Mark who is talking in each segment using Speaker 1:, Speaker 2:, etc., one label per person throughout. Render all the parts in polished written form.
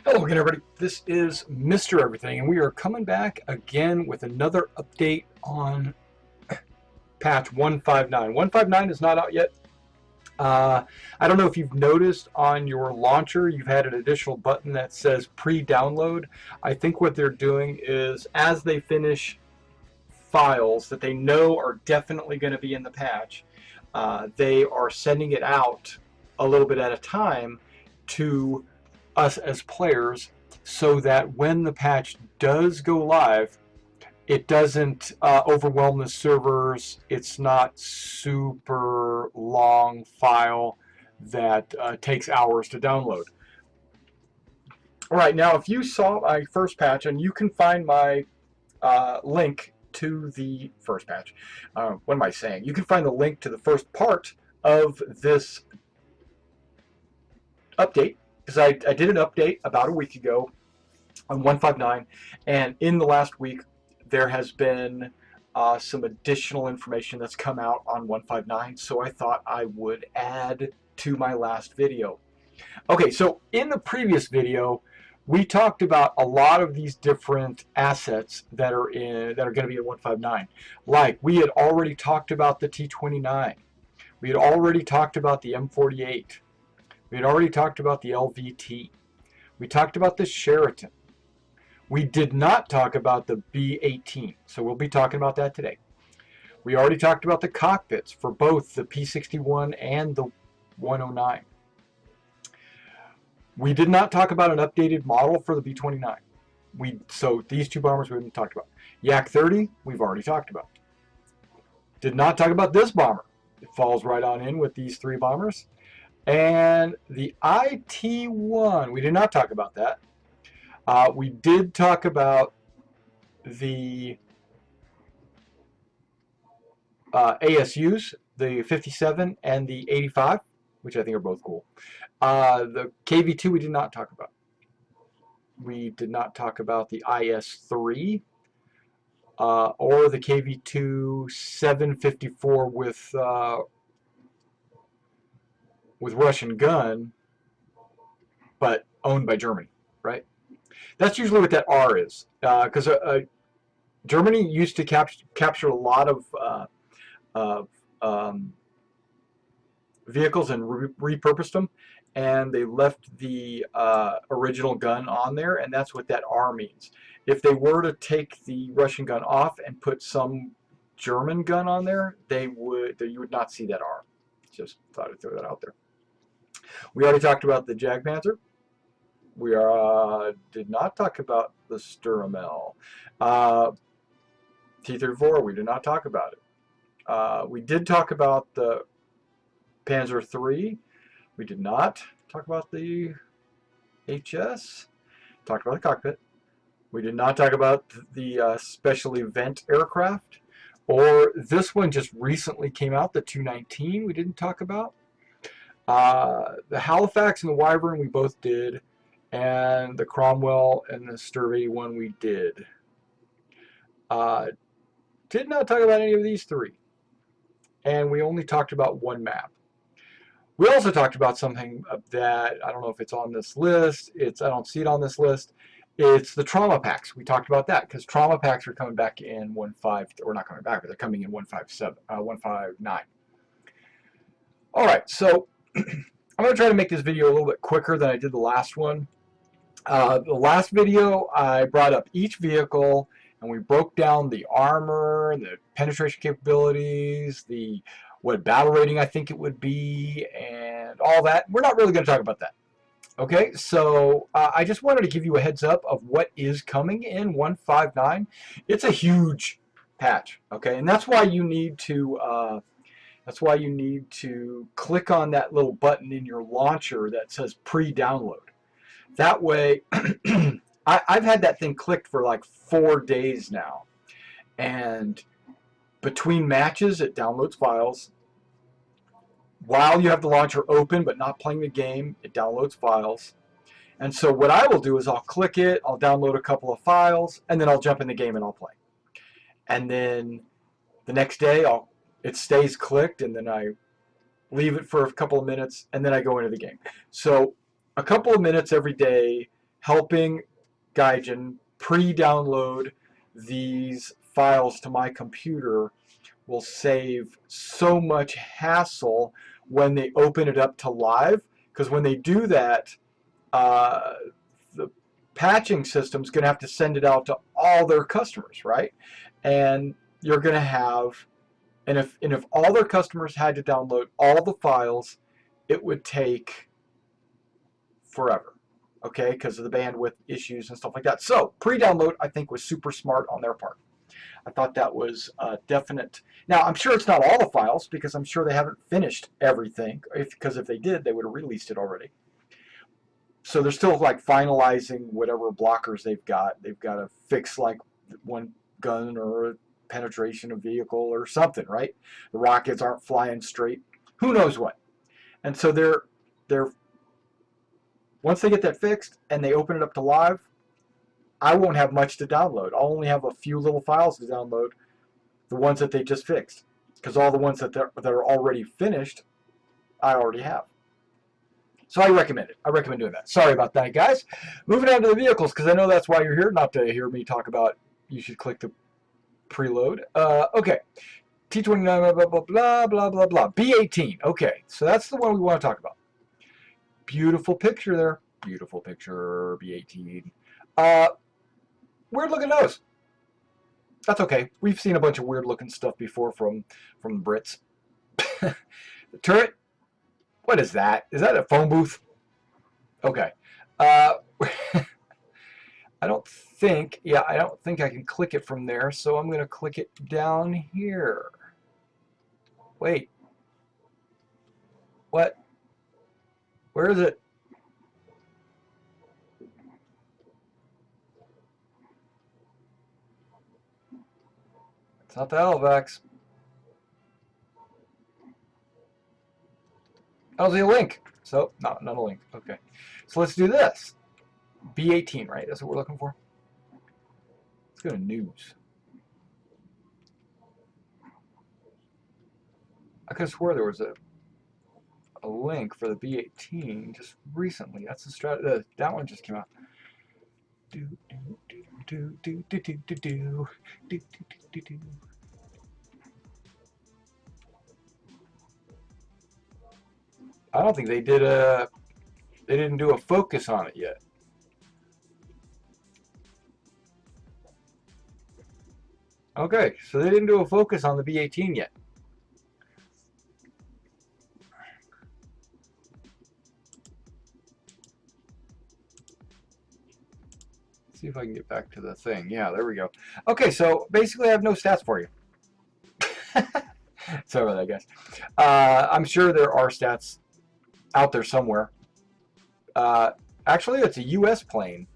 Speaker 1: Hello again, everybody. This is Mr. Everything, and we are coming back again with another update on patch 159. 159 is not out yet. I don't know if you've noticed on your launcher, you've had an additional button that says pre-download. I think what they're doing is as they finish files that they know are definitely going to be in the patch, they are sending it out a little bit at a time to us as players so that when the patch does go live, it doesn't overwhelm the servers. It's not super long file that takes hours to download. All right, now if you saw my first patch, and you can find my link to the first patch. What am I saying? You can find the link to the first part of this update, because I did an update about a week ago on 159, and in the last week there has been some additional information that's come out on 159, so I thought I would add to my last video. Okay, so in the previous video we talked about a lot of these different assets that are going to be in 159. Like, we had already talked about the T29. We had already talked about the M48. We had already talked about the LVT. We talked about the Sheraton. We did not talk about the B-18, so we'll be talking about that today. We already talked about the cockpits for both the P-61 and the 109. We did not talk about an updated model for the B-29. So these two bombers we haven't talked about. Yak-30, we've already talked about. Did not talk about this bomber. It falls right on in with these three bombers. And the IT-1, we did not talk about that. We did talk about the ASUs, the 57 and the 85, which I think are both cool. The KV-2 we did not talk about. We did not talk about the IS-3 or the KV-2 754 with Russian gun, but owned by Germany, right? That's usually what that R is, because Germany used to capture a lot of vehicles and repurposed them, and they left the original gun on there, and that's what that R means. If they were to take the Russian gun off and put some German gun on there, you would not see that R. Just thought I'd throw that out there. We already talked about the Jagdpanzer. We did not talk about the Sturmel. T-34, we did not talk about it. We did talk about the Panzer III. We did not talk about the HS. Talked about the cockpit. We did not talk about the special event aircraft. Or this one just recently came out, the 219 we didn't talk about. The Halifax and the Wyvern we both did. And the Cromwell and the Sturv 81 we did. Did not talk about any of these three. And we only talked about one map. We also talked about something that, I don't know if it's on this list, I don't see it on this list. It's the trauma packs. We talked about that because trauma packs are coming back in 1.5, or not coming back, but they're coming in 1.59. All right, so I'm going to try to make this video a little bit quicker than I did the last one. The last video, I brought up each vehicle, and we broke down the armor, the penetration capabilities, what battle rating I think it would be, and all that. We're not really going to talk about that. Okay, so I just wanted to give you a heads up of what is coming in 159. It's a huge patch, okay, and that's why you need to click on that little button in your launcher that says pre-download. That way, I've had that thing clicked for like 4 days now, and between matches it downloads files. While you have the launcher open but not playing the game, it downloads files. And so what I will do is I'll click it, I'll download a couple of files, and then I'll jump in the game and I'll play. And then the next day it stays clicked, and then I leave it for a couple of minutes, and then I go into the game. So a couple of minutes every day helping Gaijin pre-download these files to my computer will save so much hassle when they open it up to live, because when they do that, the patching system is going to have to send it out to all their customers, right? And you're going to have, and if all their customers had to download all the files, it would take forever, okay, because of the bandwidth issues and stuff like that. So pre-download, I think, was super smart on their part. I thought that was definite. Now, I'm sure it's not all the files, because I'm sure they haven't finished everything, because if they did, they would have released it already. So they're still like finalizing whatever blockers they've got. They've got to fix like one gun or penetration of vehicle or something, right? The rockets aren't flying straight. Who knows what? And so they're once they get that fixed and they open it up to live, I won't have much to download. I'll only have a few little files to download, the ones that they just fixed, because all the ones that are already finished, I already have. So I recommend it. I recommend doing that. Sorry about that, guys. Moving on to the vehicles, because I know that's why you're here, not to hear me talk about you should click the preload. Okay. T29, blah, blah, blah, blah, blah, blah. B18. Okay, so that's the one we want to talk about. Beautiful picture there. Beautiful picture, B18. Weird looking nose. That's okay. We've seen a bunch of weird looking stuff before from the Brits. The turret. What is that? Is that a phone booth? Okay. I don't think I can click it from there, so I'm going to click it down here. Wait. What? Where is it? It's not the Halifax. I don't see a link. So, not a link. Okay. So let's do this. B18, right? That's what we're looking for. Let's go to news. I could have swore there was a link for the B18 just recently. That's the strat. That one just came out. I don't think they did they didn't do a focus on it yet. Okay, so they didn't do a focus on the B18 yet. See if I can get back to the thing. Yeah, there we go. Okay, so basically I have no stats for you. Sorry about that, guys. I'm sure there are stats out there somewhere. Actually, it's a U.S. plane.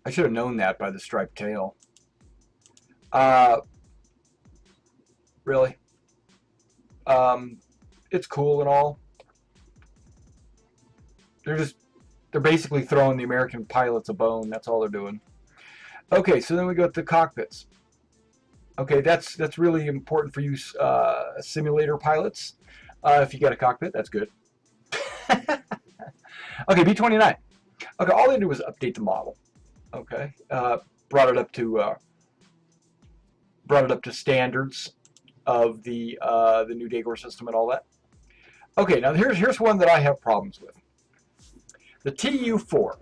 Speaker 1: I should have known that by the striped tail. Really? It's cool and all. They're basically throwing the American pilots a bone. That's all they're doing. Okay, so then we go to the cockpits. Okay, that's really important for you simulator pilots. If you got a cockpit, that's good. Okay, B29. Okay, all they do was update the model. Okay, brought it up to standards of the new Dagor system and all that. Okay, now here's one that I have problems with. The TU4.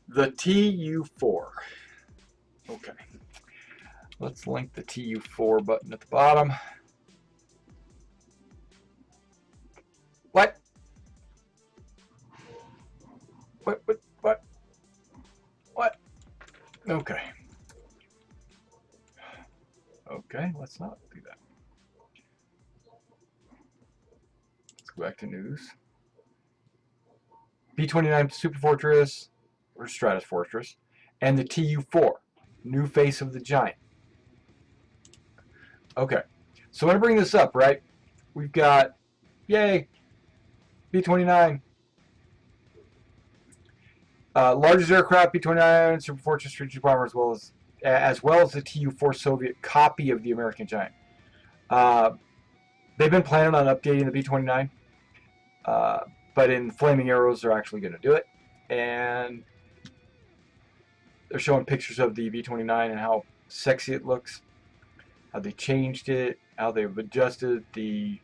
Speaker 1: The TU4. Okay. Let's link the TU4 button at the bottom. What? What? Okay. Okay, let's not do that. Let's go back to news. B29 Super Fortress, or Stratus Fortress, and the TU4, new face of the Giant. Okay, so I'm going to bring this up, right? We've got, yay, B29. Largest aircraft, B29, Super Fortress, Strategic Bomber, as well as the TU4 Soviet copy of the American Giant. They've been planning on updating the B29. but in Flaming Arrows, they're actually going to do it. And they're showing pictures of the V29 and how sexy it looks, how they changed it, how they've adjusted the...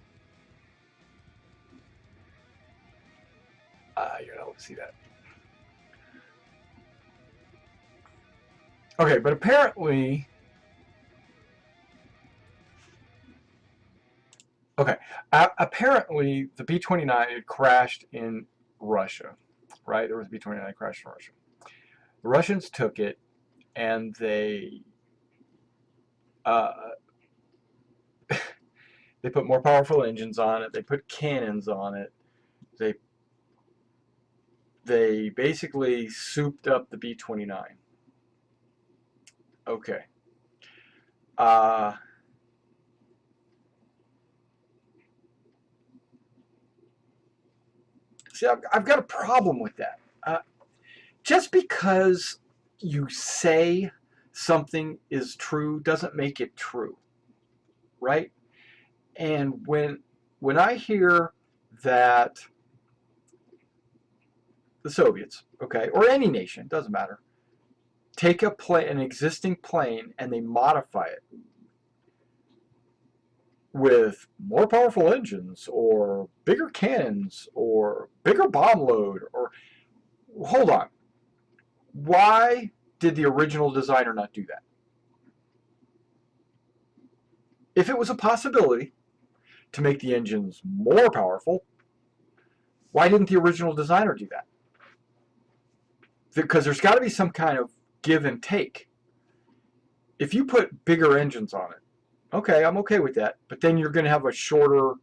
Speaker 1: you're not able to see that. Okay, but apparently... Okay, apparently the B-29 had crashed in Russia, right? There was a B-29 that crashed in Russia. The Russians took it, and they they put more powerful engines on it. They put cannons on it. They basically souped up the B-29. Okay. See, I've got a problem with that. Just because you say something is true doesn't make it true, right? And when I hear that the Soviets, okay, or any nation, doesn't matter, take an existing plane and they modify it with more powerful engines or bigger cannons or bigger bomb load, or hold on, why did the original designer not do that? If it was a possibility to make the engines more powerful, why didn't the original designer do that? Because there's got to be some kind of give and take. If you put bigger engines on it, okay, I'm okay with that, but then you're going to have a shorter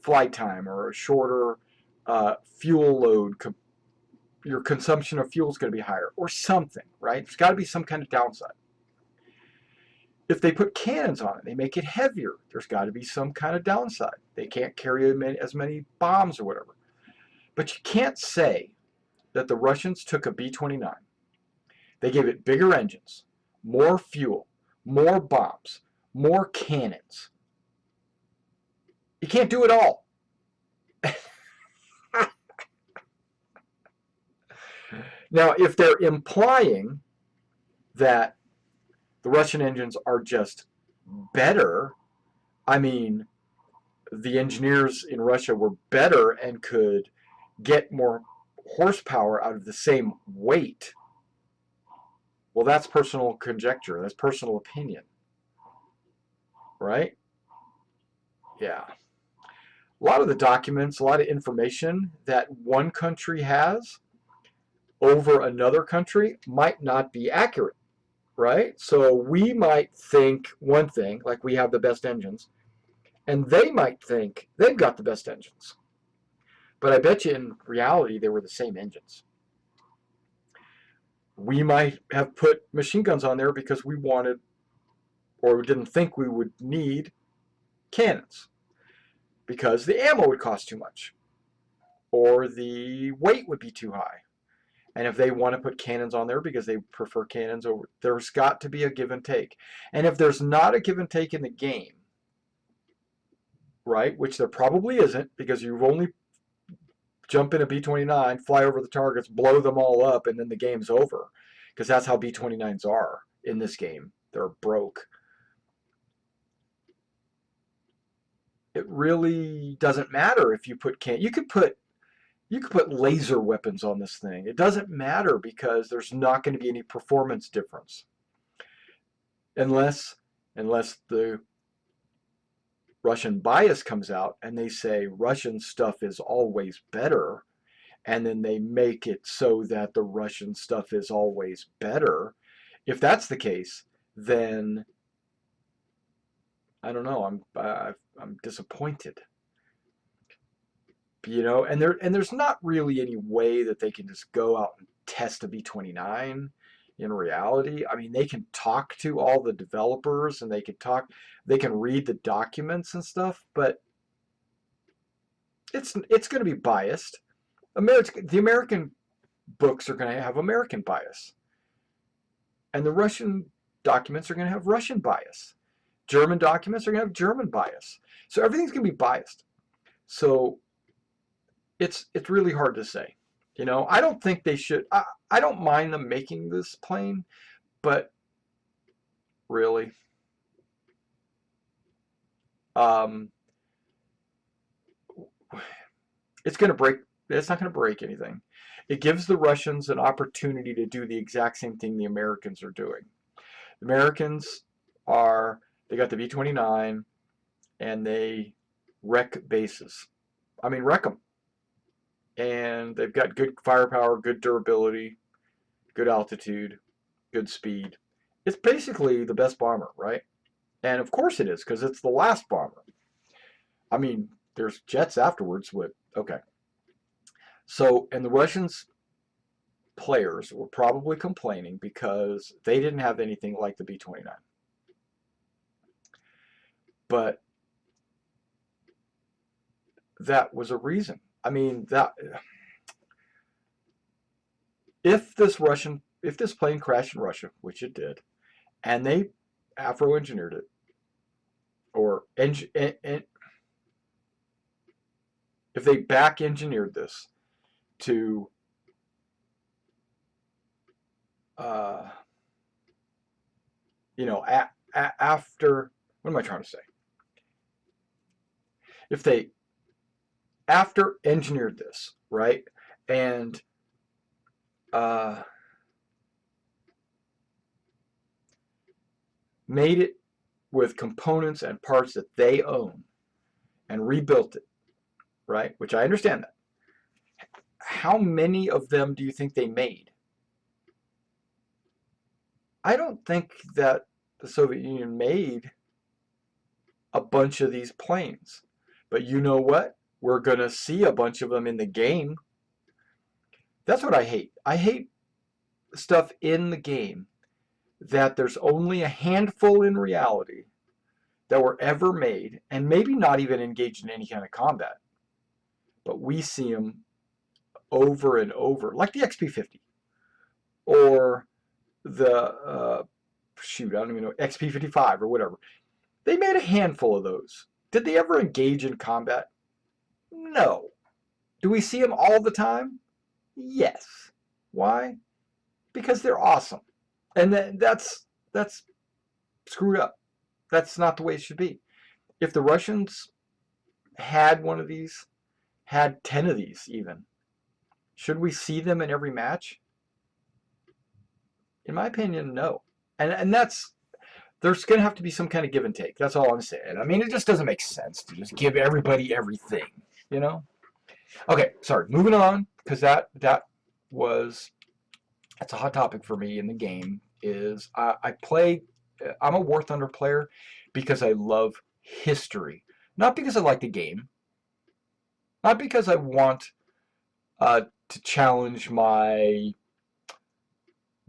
Speaker 1: flight time or a shorter fuel load. Your consumption of fuel is going to be higher or something, right? There's got to be some kind of downside. If they put cannons on it, they make it heavier. There's got to be some kind of downside. They can't carry as many bombs or whatever. But you can't say that the Russians took a B-29. They gave it bigger engines, more fuel, more bombs, more cannons. You can't do it all. Now, if they're implying that the Russian engines are just better, I mean, the engineers in Russia were better and could get more horsepower out of the same weight. Well, that's personal conjecture. That's personal opinion. Right? Yeah. A lot of the documents, a lot of information that one country has over another country might not be accurate, right? So we might think one thing, like we have the best engines, and they might think they've got the best engines. But I bet you in reality they were the same engines. We might have put machine guns on there because we wanted, or we didn't think we would need, cannons, because the ammo would cost too much, or the weight would be too high. And if they want to put cannons on there because they prefer cannons over, there's got to be a give and take. And if there's not a give and take in the game, right, which there probably isn't, because you've only jump in a B-29, fly over the targets, blow them all up, and then the game's over. Because that's how B-29s are in this game. They're broke. It really doesn't matter if you put you could put laser weapons on this thing. It doesn't matter because there's not going to be any performance difference. Unless the Russian bias comes out and they say Russian stuff is always better, and then they make it so that the Russian stuff is always better. If that's the case, then I don't know. I'm disappointed. You know, and there's not really any way that they can just go out and test a B-29 in reality. I mean, they can talk to all the developers and they can read the documents and stuff, but it's going to be biased. The American books are going to have American bias, and the Russian documents are going to have Russian bias. German documents are going to have German bias. So everything's going to be biased. So it's really hard to say. You know, I don't think they should. I don't mind them making this plane, but really, um, it's going to break. It's not going to break anything. It gives the Russians an opportunity to do the exact same thing the Americans are doing. The Americans they got the B-29 and they wreck bases. I mean, wreck them. And they've got good firepower, good durability, good altitude, good speed. It's basically the best bomber, right? And of course it is, because it's the last bomber. I mean, there's jets afterwards with, okay. So, and the Russians players were probably complaining because they didn't have anything like the B-29. But that was a reason. I mean, that if this plane crashed in Russia, which it did, and they Afro-engineered it, or if they back-engineered this to you know, after, what am I trying to say? If they after engineered this, right, and made it with components and parts that they own and rebuilt it, right, which I understand that. How many of them do you think they made? I don't think that the Soviet Union made a bunch of these planes. But you know what? We're going to see a bunch of them in the game. That's what I hate. I hate stuff in the game that there's only a handful in reality that were ever made, and maybe not even engaged in any kind of combat. But we see them over and over, like the XP-50 or the shoot, I don't even know, XP-55 or whatever. They made a handful of those. Did they ever engage in combat? No. Do we see them all the time? Yes. Why? Because they're awesome. And that's screwed up. That's not the way it should be. If the Russians had one of these, had 10 of these even, should we see them in every match? In my opinion, no. And that's, there's going to have to be some kind of give and take. That's all I'm saying. I mean, it just doesn't make sense to just give everybody everything, you know? Okay, sorry. Moving on, because that's a hot topic for me in the game, is I'm a War Thunder player because I love history. Not because I like the game. Not because I want to challenge my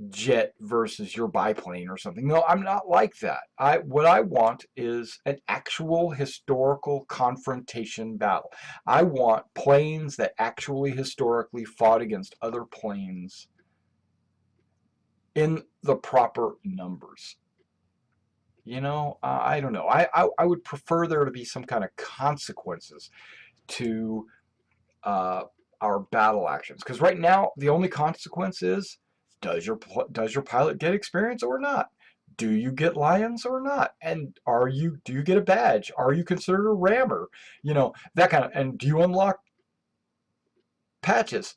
Speaker 1: jet versus your biplane or something. No, I'm not like that. What I want is an actual historical confrontation battle. I want planes that actually historically fought against other planes in the proper numbers. You know, I don't know. I would prefer there to be some kind of consequences to our battle actions, because right now the only consequence is, does your pilot get experience or not? Do you get lions or not? And do you get a badge? Are you considered a rammer? You know, that kind of, and do you unlock patches?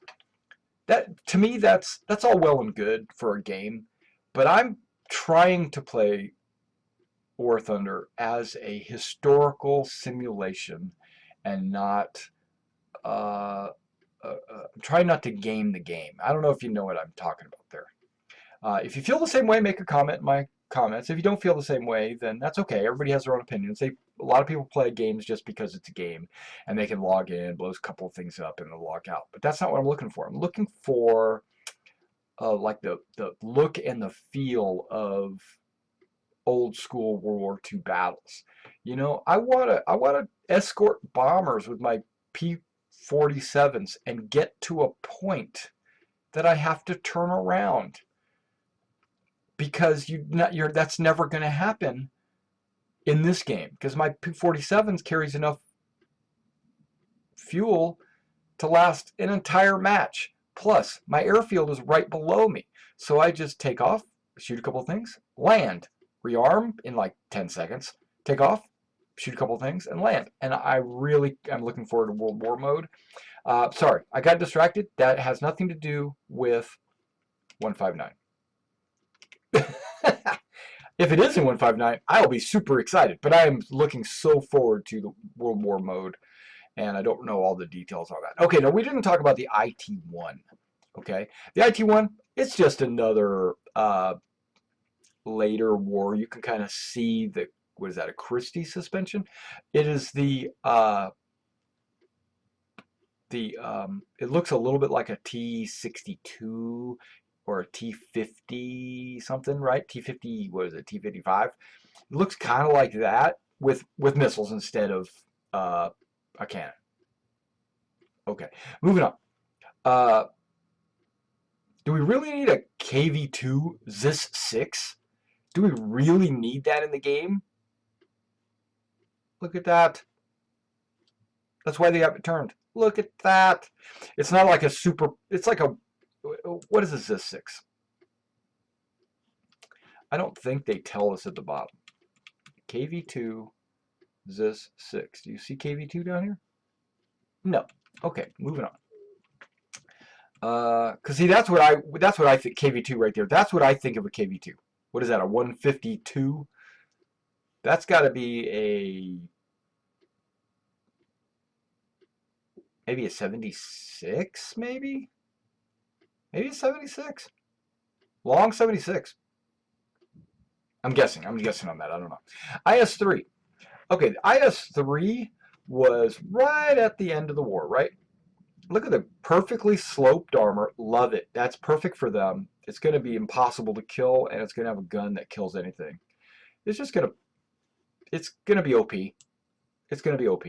Speaker 1: That, to me, that's all well and good for a game, but I'm trying to play War Thunder as a historical simulation and not I'm trying not to game the game. I don't know if you know what I'm talking about there. If you feel the same way, make a comment in my comments. If you don't feel the same way, then that's okay. Everybody has their own opinions. A lot of people play games just because it's a game, and they can log in, blows a couple of things up, and they'll log out. But that's not what I'm looking for. I'm looking for like the look and the feel of old school World War II battles. You know, I wanna escort bombers with my P-47s and get to a point that I have to turn around, because that's never going to happen in this game, because my P-47s carries enough fuel to last an entire match. Plus, my airfield is right below me. So I just take off, shoot a couple of things, land, rearm in like 10 seconds, take off, shoot a couple of things, and land. And I really am looking forward to World War mode. Sorry, I got distracted. That has nothing to do with 159. If it is in 159, I'll be super excited. But I am looking so forward to the World War mode, and I don't know all the details on that. Okay, no, we didn't talk about the IT-1. Okay, the IT-1, it's just another later war. You can kind of see the, what is that, a Christie suspension? It is it looks a little bit like a T-62 or a T-50 something, right? T-50, what is it, T-55? It looks kind of like that with missiles instead of a cannon. Okay, moving on. Do we really need a KV-2 ZIS-6? Do we really need that in the game? Look at that. That's why they got returned. Look at that. It's not like a super, it's like a, what is a ZIS-6? I don't think they tell us at the bottom. KV-2 ZIS-6. Do you see KV-2 down here? No. Okay, moving on. Cause see, that's what I think, KV-2 right there. That's what I think of a KV-2. What is that, a 152? That's got to be maybe a 76, maybe a 76, long 76. I'm guessing on that. I don't know. IS-3. Okay, the IS-3 was right at the end of the war, right? Look at the perfectly sloped armor. Love it. That's perfect for them. It's going to be impossible to kill, and it's going to have a gun that kills anything. It's going to be OP. It's going to be OP.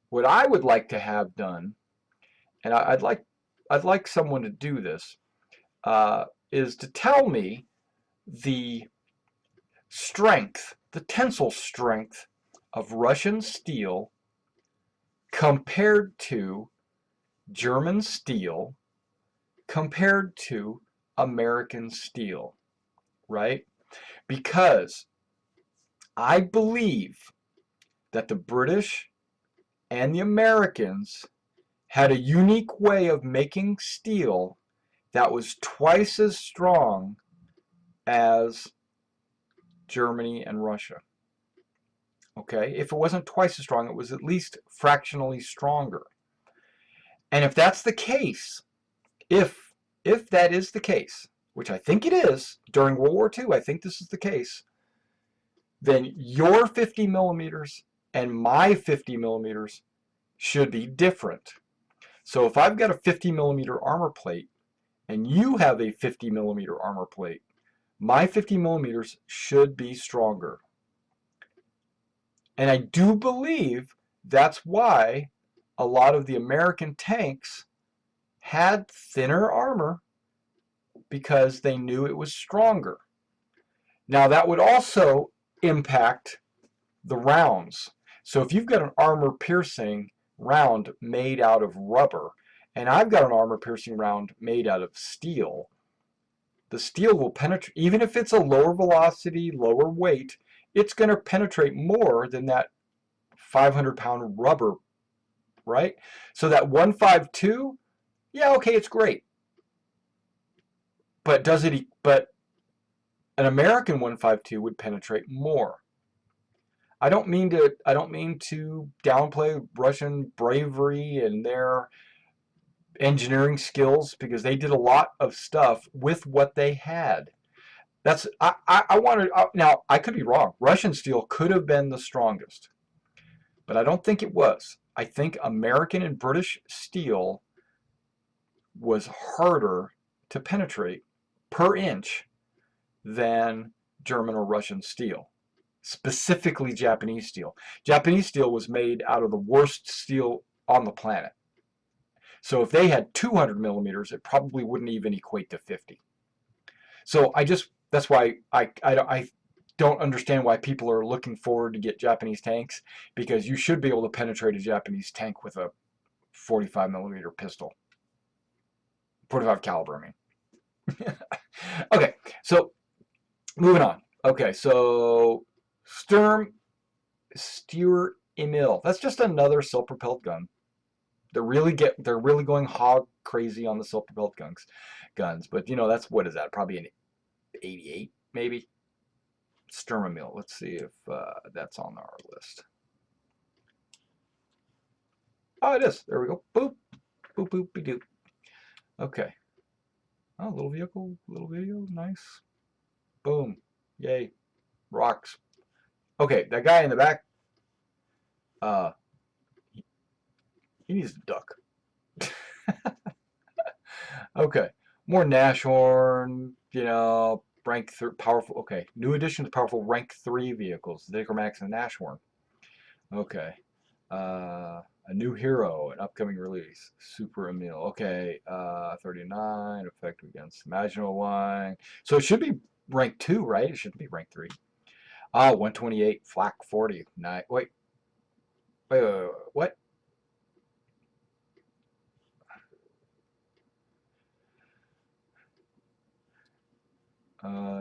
Speaker 1: What I would like to have done, and I'd like someone to do this, is to tell me the strength, the tensile strength of Russian steel compared to German steel compared to American steel, right? Because I believe that the British and the Americans had a unique way of making steel that was twice as strong as Germany and Russia. Okay, if it wasn't twice as strong, it was at least fractionally stronger. And if that's the case, if that is the case, which I think it is, during World War II, I think this is the case, then your 50 millimeters and my 50 millimeters should be different. So if I've got a 50 millimeter armor plate and you have a 50 millimeter armor plate, my 50 millimeters should be stronger. And I do believe that's why a lot of the American tanks had thinner armor, because they knew it was stronger. Now that would also impact the rounds. So if you've got an armor piercing round made out of rubber, and I've got an armor piercing round made out of steel, the steel will penetrate, even if it's a lower velocity, lower weight, it's going to penetrate more than that 500-pound rubber, right? So that 152, yeah, okay, it's great. But but an American 152 would penetrate more. I don't mean to downplay Russian bravery and their engineering skills, because they did a lot of stuff with what they had. That's I wanted, now I could be wrong. Russian steel could have been the strongest, but I don't think it was. I think American and British steel was harder to penetrate per inch than German or Russian steel, specifically Japanese steel. Japanese steel was made out of the worst steel on the planet. So if they had 200 millimeters, it probably wouldn't even equate to 50. So that's why don't understand why people are looking forward to get Japanese tanks, because you should be able to penetrate a Japanese tank with a 45 millimeter pistol. 45 caliber, I mean. Okay, so moving on. Okay, so Sturm Emil. That's just another self-propelled gun. They're really going hog crazy on the self-propelled guns. But you know, that's, what is that? Probably an 88, maybe. Sturm Emil. Let's see if that's on our list. Oh, it is. There we go. Boop, boop, boop, be doop. Okay. Oh, little vehicle, little video, nice. Boom. Yay. Rocks. Okay, that guy in the back, he needs to duck. Okay. More Nashorn, you know, rank 3, powerful. Okay. New addition to powerful rank 3 vehicles, the Dicromax and the Nashorn. Okay. A new hero, an upcoming release, Super Emil. Okay. 39, effective against imaginable one. So it should be rank 2, right? It shouldn't be rank 3. 128, flak 40. Nice. Wait. What?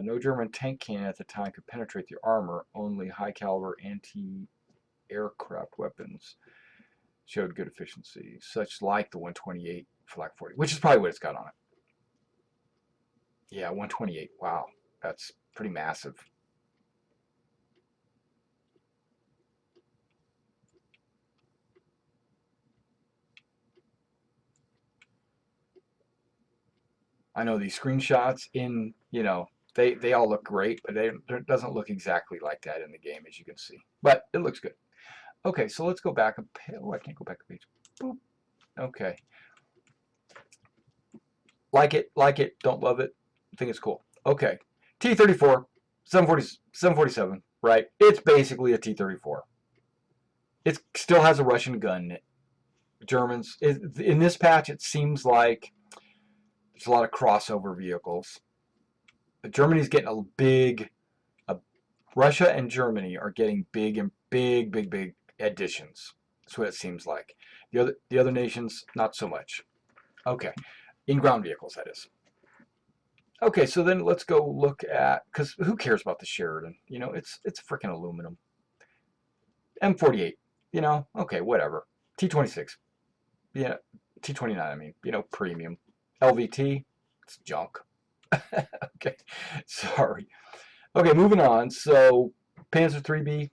Speaker 1: No German tank cannon at the time could penetrate the armor. Only high caliber anti-aircraft weapons showed good efficiency, such like the 128 flak 40, which is probably what it's got on it. Yeah, 128. Wow, that's pretty massive. I know these screenshots in, you know, they all look great, but it doesn't look exactly like that in the game, as you can see. But it looks good. Okay, so let's go back a page. Oh, I can't go back a page. Boop. Okay. Like it, don't love it, think it's cool. Okay. T-34, 747, right? It's basically a T-34. It still has a Russian gun in it. Germans, in this patch, it seems like there's a lot of crossover vehicles. Germany's getting a big, Russia and Germany are getting big additions. That's what it seems like. The other nations, not so much. Okay, in-ground vehicles, that is. Okay, so then let's go look at, because who cares about the Sheridan? You know, it's freaking aluminum. M48, you know, okay, whatever. T26, yeah, T29, I mean, you know, premium. LVT, it's junk. Okay, sorry. Okay, moving on. So, Panzer 3B,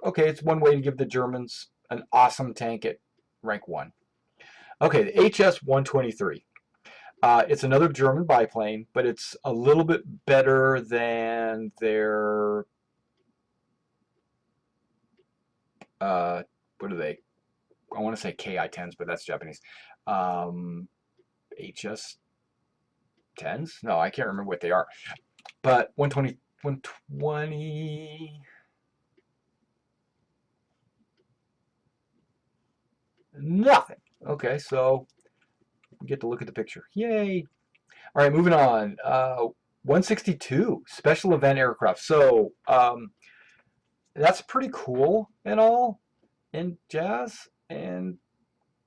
Speaker 1: okay, it's one way to give the Germans an awesome tank at rank 1. Okay, the HS-123. It's another German biplane, but it's a little bit better than their, what are they? I want to say KI-10s, but that's Japanese. HS-10s? No, I can't remember what they are. But 120, nothing. Okay, so we get to look at the picture. Yay! All right, moving on. 162 special event aircraft. So that's pretty cool and all, and jazz, and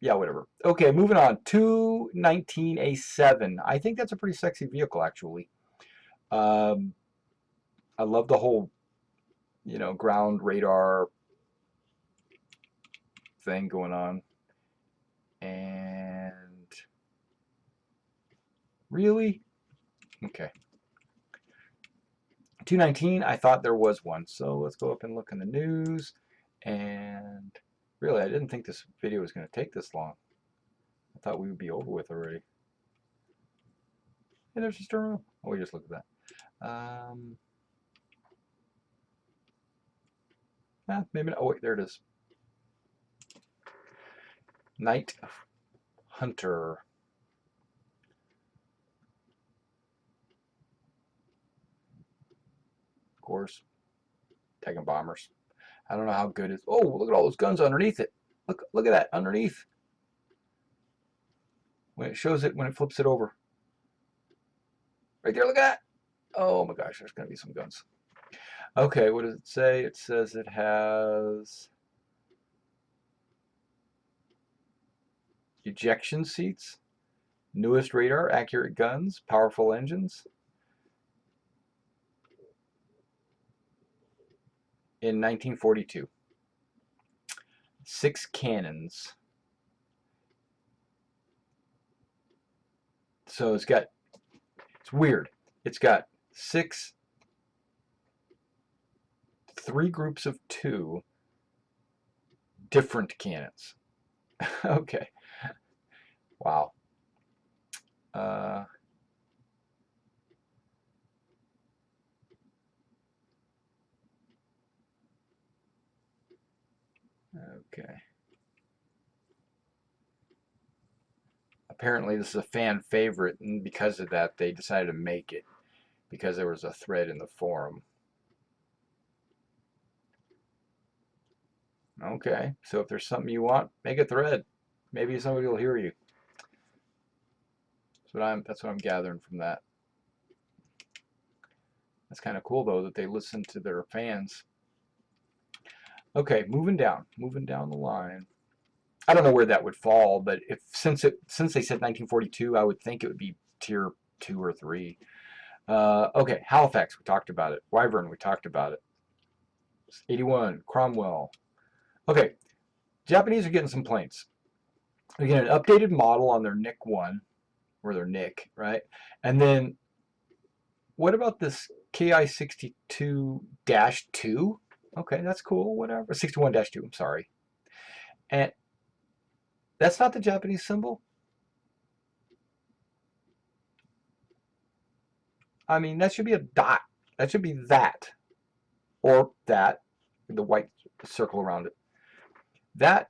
Speaker 1: yeah, whatever. Okay, moving on. 219A7. I think that's a pretty sexy vehicle, actually. Um, I love the whole, you know, ground radar thing going on. And really? Okay. 219, I thought there was one. So let's go up and look in the news. And really, I didn't think this video was going to take this long. I thought we would be over with already. Hey, there's just a room. Oh, we just looked at that. Maybe not. Oh, wait, there it is. Night Hunter. Of course, taking bombers. I don't know how good it is. Oh, look at all those guns underneath it. Look at that underneath. When it shows it, when it flips it over. Right there, look at that. Oh my gosh, there's going to be some guns. Okay, what does it say? It says it has ejection seats, newest radar, accurate guns, powerful engines in 1942. 6 cannons. So it's weird. It's got 6, 3 groups of 2 different cannons. Okay. Wow. Uh, okay. Apparently this is a fan favorite, and because of that they decided to make it because there was a thread in the forum. Okay, so if there's something you want, make a thread. Maybe somebody will hear you. That's what I'm gathering from that. That's kind of cool though that they listen to their fans. Okay, moving down the line. I don't know where that would fall, but since they said 1942, I would think it would be tier 2 or 3. Okay, Halifax, we talked about it. Wyvern, we talked about it. 81, Cromwell. Okay, Japanese are getting some planes. They're getting an updated model on their Nick 1, or their Nick, right? And then, what about this KI-62-2? Okay, that's cool, whatever. 61-2, I'm sorry. And that's not the Japanese symbol? I mean, that should be a dot. That should be that. Or that, the white circle around it. That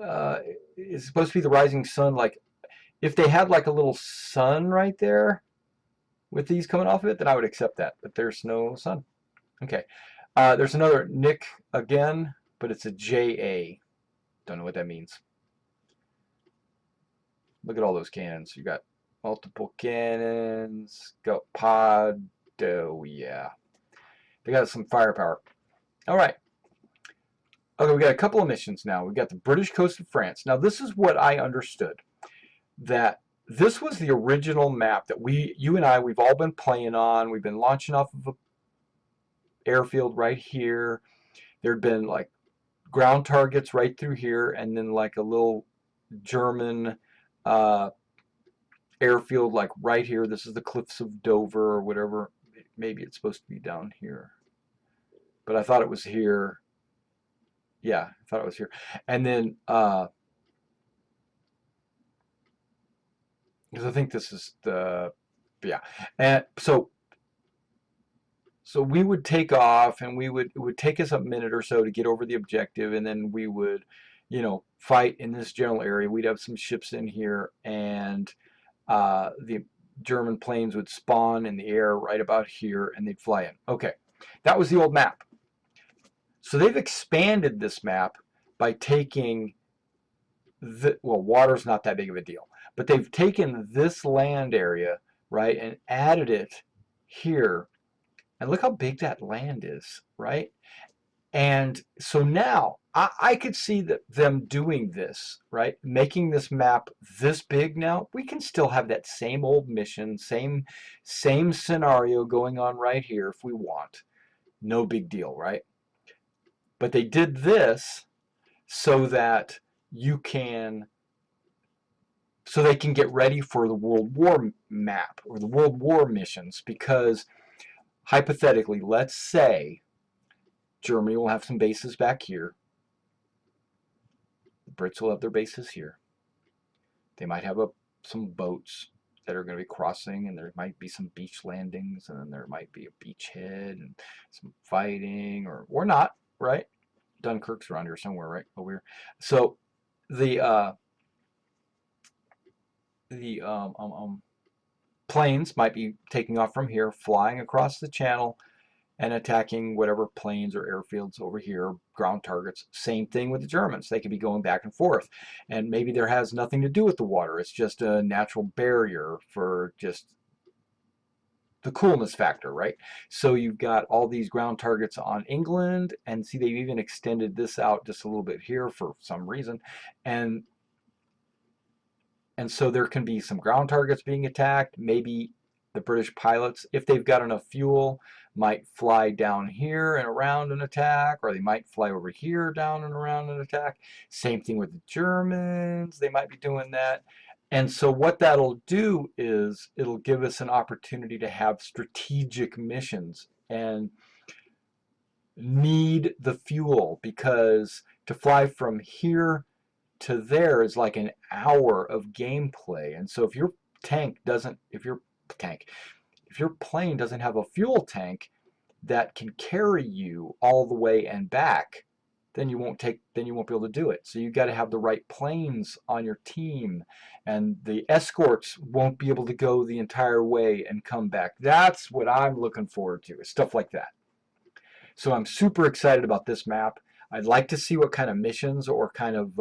Speaker 1: uh, is supposed to be the rising sun. Like, if they had like a little sun right there with these coming off of it, then I would accept that. But there's no sun. Okay. There's another Nick again, but it's a JA. Don't know what that means. Look at all those cannons. You got multiple cannons. Got pod. Oh, yeah. They got some firepower. All right. Okay, we got a couple of missions now. We got the British coast of France. Now, this is what I understood. That this was the original map that you and I, we've all been playing on. We've been launching off of an airfield right here. There'd been like ground targets right through here, and then like a little German airfield like right here. This is the Cliffs of Dover or whatever. Maybe it's supposed to be down here, but I thought it was here. Yeah, I thought it was here. And then because I think this is the, yeah. And so we would take off, and it would take us a minute or so to get over the objective, and then we would, fight in this general area. We'd have some ships in here, and the German planes would spawn in the air right about here, and they'd fly in. Okay, that was the old map. So they've expanded this map by taking well, water's not that big of a deal, but they've taken this land area, right, and added it here. And look how big that land is, right? And so now I could see them doing this, right? Making this map this big now. We can still have that same old mission, same scenario going on right here if we want. No big deal, right? But they did this so that so they can get ready for the World War map or the World War missions, because hypothetically, let's say Germany will have some bases back here. The Brits will have their bases here. They might have some boats that are going to be crossing, and there might be some beach landings, and then there might be a beachhead and some fighting, or not, right? Dunkirk's around here somewhere, right? Over here. So the planes might be taking off from here, flying across the channel, and attacking whatever planes or airfields over here, ground targets. Same thing with the Germans. They could be going back and forth. And maybe there has nothing to do with the water. It's just a natural barrier for just the coolness factor, right? So you've got all these ground targets on England, and see they've even extended this out just a little bit here for some reason, and so there can be some ground targets being attacked. Maybe the British pilots, if they've got enough fuel, might fly down here and around an attack, or they might fly over here down and around an attack. Same thing with the Germans, they might be doing that. And so what that'll do is it'll give us an opportunity to have strategic missions and need the fuel, because to fly from here to there is like an hour of gameplay. And so if your plane doesn't have a fuel tank that can carry you all the way and back, then you won't be able to do it. So you've got to have the right planes on your team, and the escorts won't be able to go the entire way and come back. That's what I'm looking forward to, is stuff like that. So I'm super excited about this map. I'd like to see what kind of missions or kind of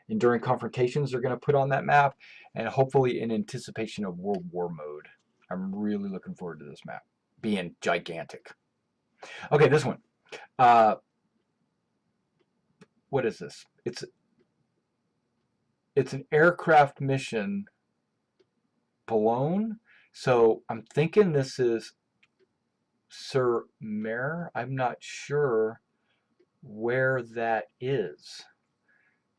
Speaker 1: enduring confrontations they're going to put on that map, and hopefully in anticipation of World War mode. I'm really looking forward to this map being gigantic. Okay, this one. What is this? It's an aircraft mission, Boulogne. So I'm thinking this is Sur Mer. I'm not sure where that is.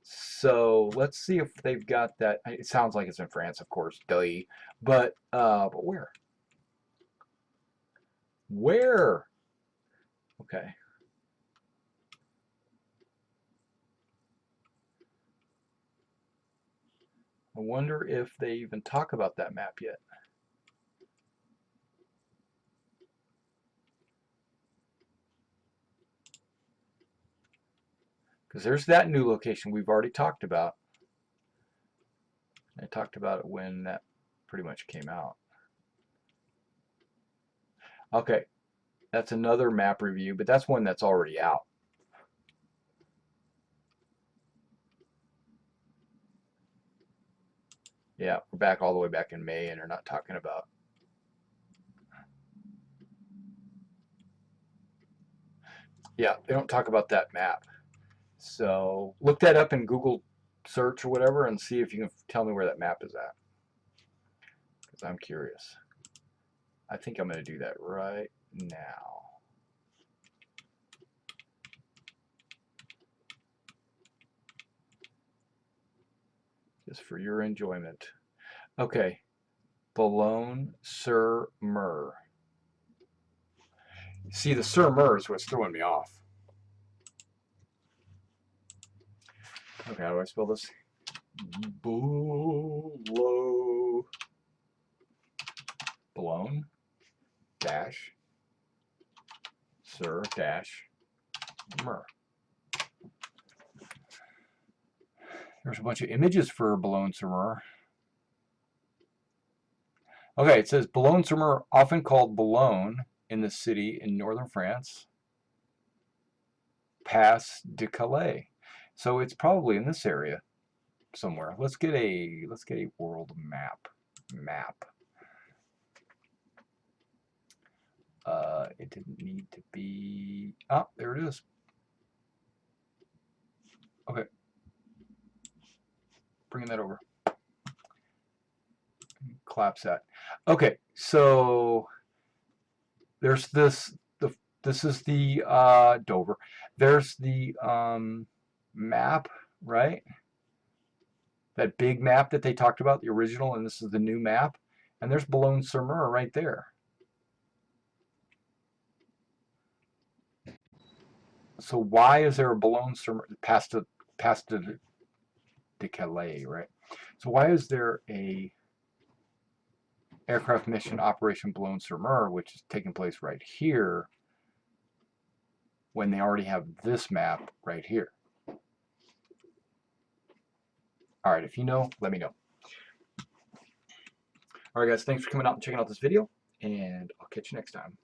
Speaker 1: So let's see if they've got that. It sounds like it's in France, of course, duh. But where? Where? Okay. I wonder if they even talk about that map yet. Because there's that new location we've already talked about. I talked about it when that pretty much came out. Okay, that's another map review, but that's one that's already out. Yeah, we're back all the way back in May, and they're not talking about. Yeah, they don't talk about that map. So look that up in Google search or whatever and see if you can tell me where that map is at. Because I'm curious. I think I'm going to do that right now. Just for your enjoyment. Okay. Boulogne-sur-Mer. See, the Sur-Mer is what's throwing me off. Okay, how do I spell this? Boulogne dash Sur dash Mer. There's a bunch of images for Boulogne-sur-Mer. Okay, it says Boulogne-sur-Mer, often called Boulogne, in the city in northern France, Pas de Calais. So it's probably in this area somewhere. Let's get a world map. It didn't need to be. Ah, there it is. Okay, bringing that over. Collapse that. Okay, so there's this. This is the Dover. There's the map, right? That big map that they talked about, the original, and this is the new map. And there's Boulogne-sur-Mer right there. So why is there a Boulogne-sur-Mer Pas de Calais, right? So why is there a aircraft mission Operation Boulogne-sur-Mer, which is taking place right here, when they already have this map right here? All right, if you know, let me know. All right, guys, thanks for coming out and checking out this video, and I'll catch you next time.